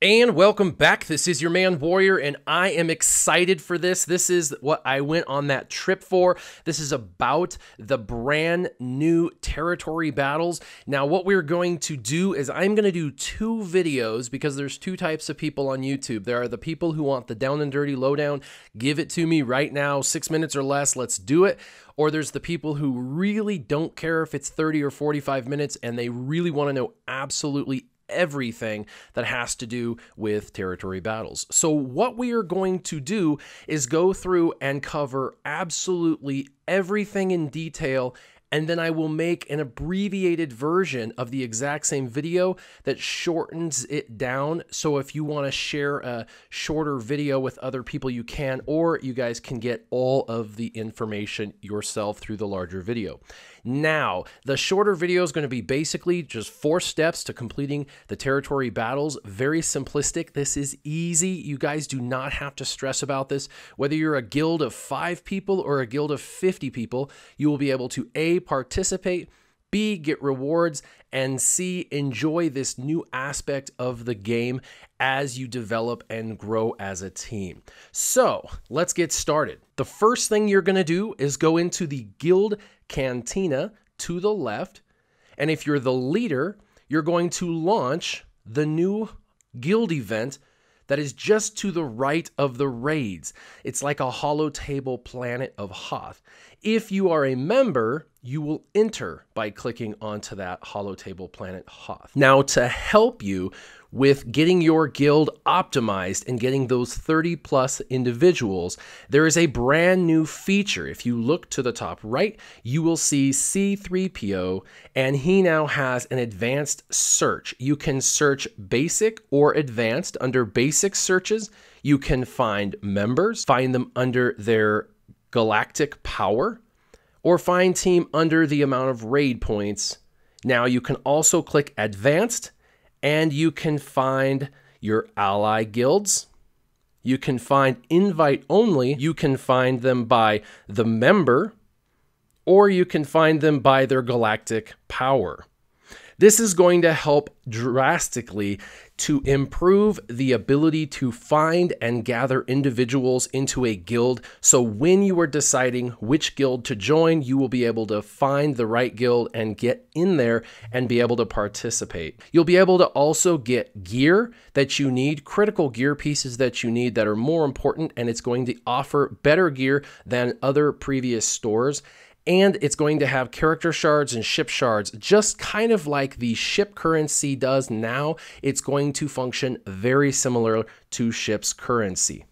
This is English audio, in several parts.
And welcome back. This is your man Warrior, and I am excited for this. This is what I went on that trip for. This is about the brand new territory battles. Now, what we're going to do is I'm going to do two videos because there's two types of people on YouTube. There are the people who want the down and dirty lowdown. Give it to me right now, 6 minutes or less. Let's do it. Or there's the people who really don't care if it's 30 or 45 minutes and they really want to know absolutely everything that has to do with territory battles. So what we are going to do is go through and cover absolutely everything in detail, and then I will make an abbreviated version of the exact same video that shortens it down. So if you want to share a shorter video with other people, you can, or you guys can get all of the information yourself through the larger video. Now, the shorter video is going to be basically just 4 steps to completing the territory battles. Very simplistic. This is easy. You guys do not have to stress about this. Whether you're a guild of 5 people or a guild of 50 people, you will be able to A, participate, B, get rewards, and C, enjoy this new aspect of the game as you develop and grow as a team. So let's get started. The first thing you're going to do is go into the guild cantina to the left. And if you're the leader, you're going to launch the new guild event that is just to the right of the raids. It's like a hollow table planet of Hoth. If you are a member, you will enter by clicking onto that hollow table planet Hoth. Now, to help you with getting your guild optimized and getting those 30+ individuals, there is a brand new feature. If you look to the top right, you will see C3PO, and he now has an advanced search. You can search basic or advanced. Under basic searches, you can find members, find them under their galactic power, or find team under the amount of raid points. Now you can also click advanced, and you can find your ally guilds. You can find invite only. You can find them by the member, or you can find them by their galactic power. This is going to help drastically to improve the ability to find and gather individuals into a guild. So when you are deciding which guild to join, you will be able to find the right guild and get in there and be able to participate. You'll be able to also get gear that you need, critical gear pieces that you need that are more important, and it's going to offer better gear than other previous stores. And it's going to have character shards and ship shards, just kind of like the ship currency does now. It's going to function very similar to ship's currency.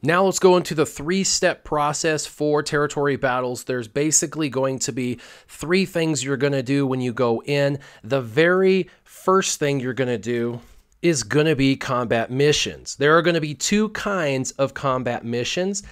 Now let's go into the 3-step process for territory battles. There's basically going to be 3 things you're going to do when you go in. The very first thing you're going to do is going to be combat missions. There are going to be 2 kinds of combat missions,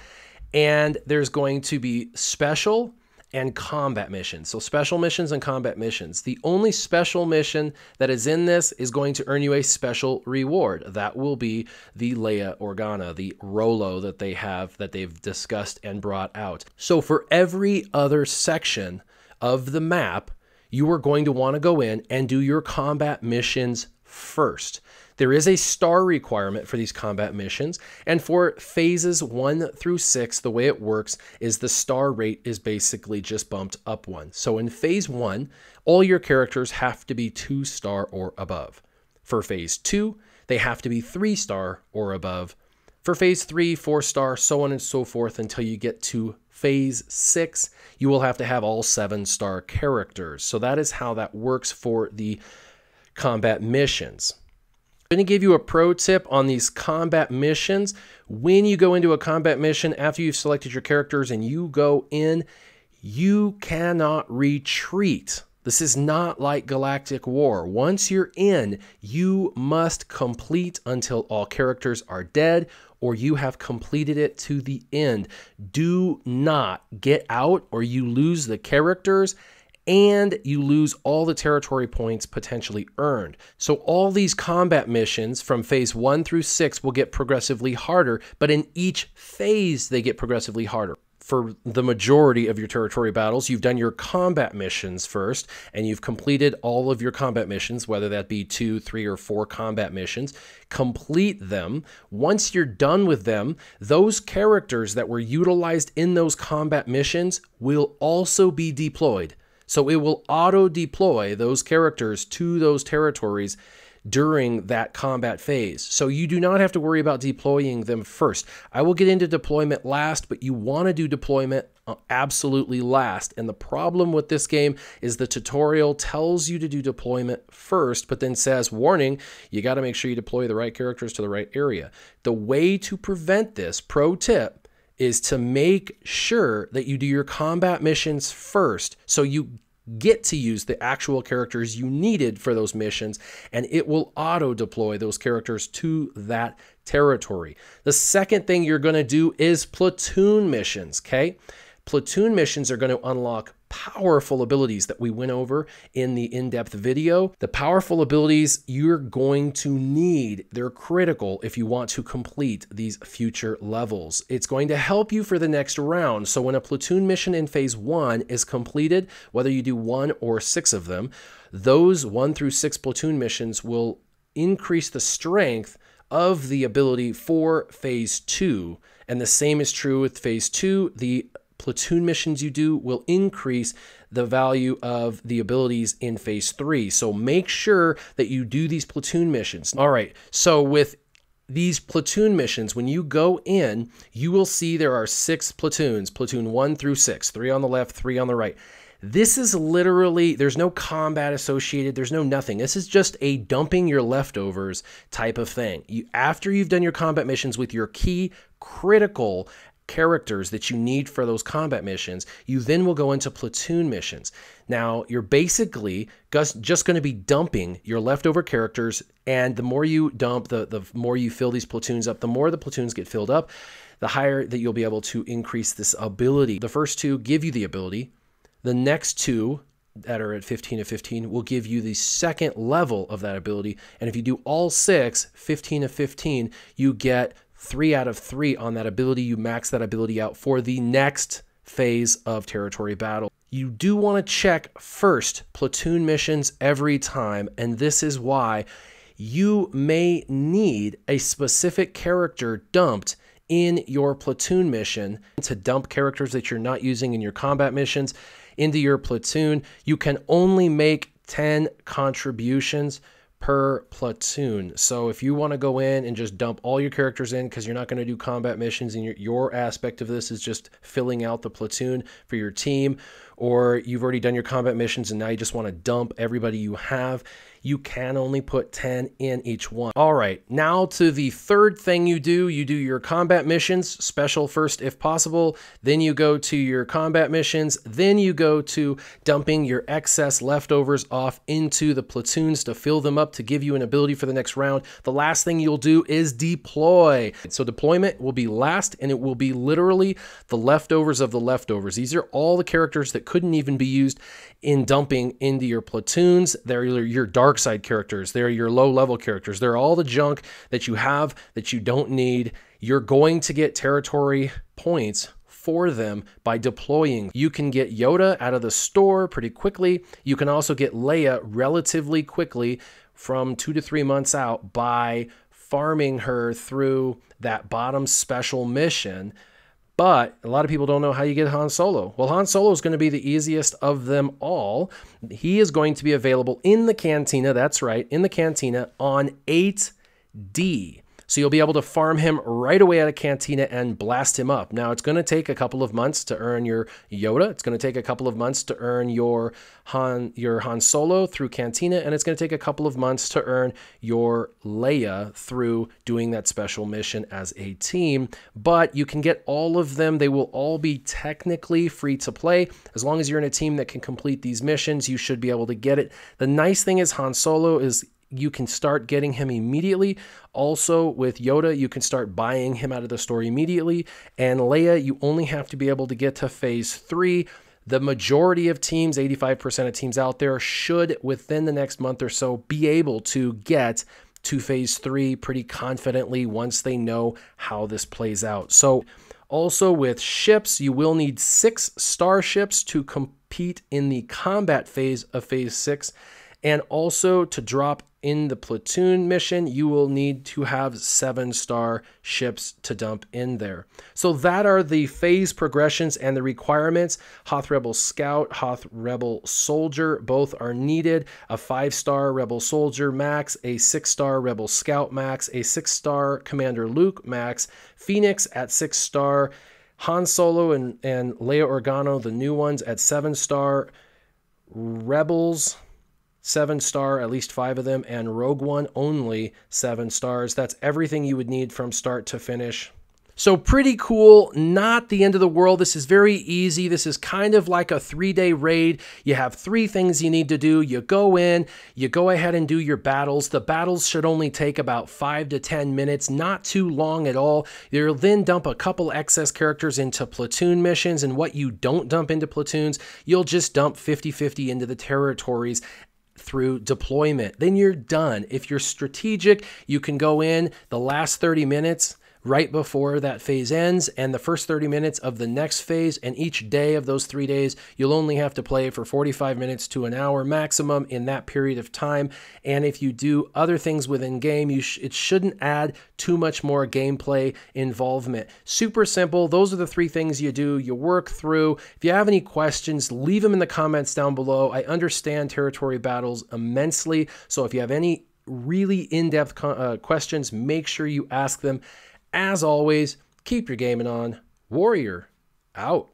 and there's going to be special and combat missions. So special missions and combat missions. The only special mission that is in this is going to earn you a special reward. That will be the Leia Organa, the Rolo that they have, that they've discussed and brought out. So for every other section of the map, you are going to want to go in and do your combat missions first. There is a star requirement for these combat missions, and for phases 1 through 6, the way it works is the star rate is basically just bumped up 1. So in phase 1, all your characters have to be 2-star or above. For phase 2, they have to be 3-star or above. For phase 3, 4-star, so on and so forth until you get to phase 6, you will have to have all 7-star characters. So that is how that works for the combat missions. I'm going to give you a pro tip on these combat missions. When you go into a combat mission, after you've selected your characters and you go in, you cannot retreat. This is not like Galactic War. Once you're in, you must complete until all characters are dead, or you have completed it to the end. Do not get out, or you lose the characters and you lose all the territory points potentially earned. So all these combat missions from phase 1 through 6 will get progressively harder, but in each phase they get progressively harder. for the majority of your territory battles. You've done your combat missions first, and you've completed all of your combat missions, whether that be 2, 3, or 4 combat missions. Complete them. Once you're done with them, those characters that were utilized in those combat missions will also be deployed. So it will auto-deploy those characters to those territories during that combat phase. So you do not have to worry about deploying them first. I will get into deployment last, but you want to do deployment absolutely last. And the problem with this game is the tutorial tells you to do deployment first, but then says, warning, you got to make sure you deploy the right characters to the right area. The way to prevent this, pro tip, is to make sure that you do your combat missions first, so you get to use the actual characters you needed for those missions, and it will auto deploy those characters to that territory. The second thing you're going to do is platoon missions, okay? Platoon missions are going to unlock powerful abilities that we went over in the in-depth video. The powerful abilities you're going to need, they're critical if you want to complete these future levels. It's going to help you for the next round. So when a platoon mission in phase 1 is completed, whether you do 1 or 6 of them, those 1 through 6 platoon missions will increase the strength of the ability for phase 2. And the same is true with phase 2. The platoon missions you do will increase the value of the abilities in phase 3. So make sure that you do these platoon missions. All right, so with these platoon missions, when you go in, you will see there are 6 platoons, platoon 1 through 6, 3 on the left, 3 on the right. This is literally, there's no combat associated, there's no nothing. This is just a dumping your leftovers type of thing. After you've done your combat missions with your key critical characters that you need for those combat missions, you then will go into platoon missions. Now, you're basically just going to be dumping your leftover characters, and the more you dump, the more you fill these platoons up, the more the platoons get filled up, the higher that you'll be able to increase this ability. The first 2 give you the ability. The next 2 that are at 15 of 15 will give you the second level of that ability. And if you do all 6, 15 of 15, you get 3 out of 3 on that ability. You max that ability out for the next phase of territory battle. You do want to check first platoon missions every time, and this is why you may need a specific character dumped in your platoon mission to dump characters that you're not using in your combat missions into your platoon. You can only make 10 contributions per platoon. So if you want to go in and just dump all your characters in because you're not going to do combat missions, and your aspect of this is just filling out the platoon for your team, or you've already done your combat missions and now you just want to dump everybody you have, you can only put 10 in each one. All right, now to the third thing you do your combat missions, special first if possible, then you go to your combat missions, then you go to dumping your excess leftovers off into the platoons to fill them up to give you an ability for the next round. The last thing you'll do is deploy. So deployment will be last, and it will be literally the leftovers of the leftovers. These are all the characters that couldn't even be used in dumping into your platoons. They're your dark side characters. They're your low level characters. They're all the junk that you have that you don't need. You're going to get territory points for them by deploying. You can get Yoda out of the store pretty quickly. You can also get Leia relatively quickly from 2 to 3 months out by farming her through that bottom special mission. But a lot of people don't know how you get Han Solo. Well, Han Solo is going to be the easiest of them all. He is going to be available in the cantina. That's right, in the cantina on 8D. So you'll be able to farm him right away at a cantina and blast him up. Now, it's going to take a couple of months to earn your Yoda. It's going to take a couple of months to earn your Han Solo through cantina, and it's going to take a couple of months to earn your Leia through doing that special mission as a team. But you can get all of them. They will all be technically free to play. As long as you're in a team that can complete these missions, you should be able to get it. The nice thing is Han Solo is you can start getting him immediately. Also with Yoda, you can start buying him out of the store immediately. And Leia, you only have to be able to get to phase 3. The majority of teams, 85% of teams out there, should within the next month or so be able to get to phase 3 pretty confidently once they know how this plays out. So Also with ships, you will need 6 starships to compete in the combat phase of Phase 6. And also to drop in the Platoon mission, you will need to have 7-star ships to dump in there. So that are the phase progressions and the requirements. Hoth Rebel Scout, Hoth Rebel Soldier, both are needed. A 5-star Rebel Soldier max, a 6-star Rebel Scout max, a 6-star Commander Luke max, Phoenix at 6-star, Han Solo and Leia Organa, the new ones, at 7-star, Rebels 7-star, at least 5 of them, and Rogue One only 7 stars. That's everything you would need from start to finish. So pretty cool, not the end of the world. This is very easy. This is kind of like a 3-day raid. You have 3 things you need to do. You go in, you go ahead and do your battles. The battles should only take about 5 to 10 minutes, not too long at all. You'll then dump a couple excess characters into platoon missions, and what you don't dump into platoons, you'll just dump 50-50 into the territories through deployment. Then you're done. If you're strategic, you can go in the last 30 minutes right before that phase ends and the first 30 minutes of the next phase, and each day of those 3 days, you'll only have to play for 45 minutes to an hour maximum in that period of time. And if you do other things within game, it shouldn't add too much more gameplay involvement. Super simple. Those are the 3 things you do. You work through. If you have any questions, leave them in the comments down below. I understand territory battles immensely, so if you have any really in-depth questions, make sure you ask them. As always, keep your gaming on. Warrior out.